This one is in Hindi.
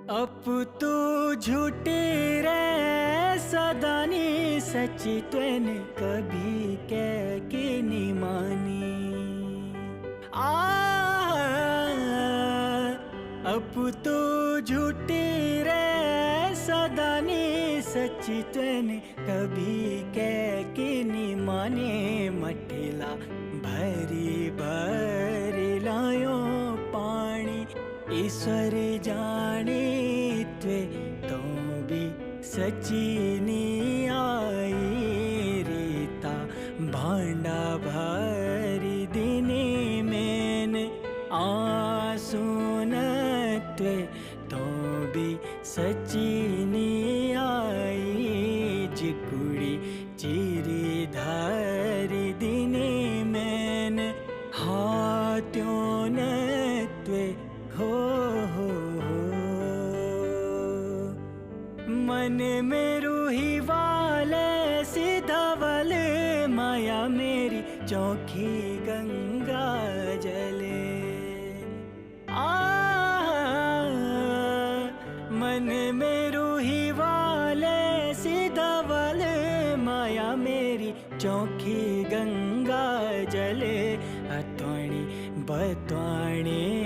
अप तू झूठी रे सदानी सच्ची तूने कभी कह के नहीं मानी। अप तू झूठी रे सदानी सच्ची तूने कभी कह के नहीं माने। मठिला भरी भरी लायो पानी ईश्वर जाने त्वे तो भी सच्ची नी आई। रीता भांडा भरी दिने मैंने आंसू न त्वे तो भी सच्ची नी आई। जिकुड़ी चिरी धारी दिने मैंने हाथों न त्वे हो। मन में रूही वाले सीधावल माया मेरी चौखी गंगा जले। मन में रूही वाले सीधावल माया मेरी चौखी गंगा जले। हथौणी बतवाणी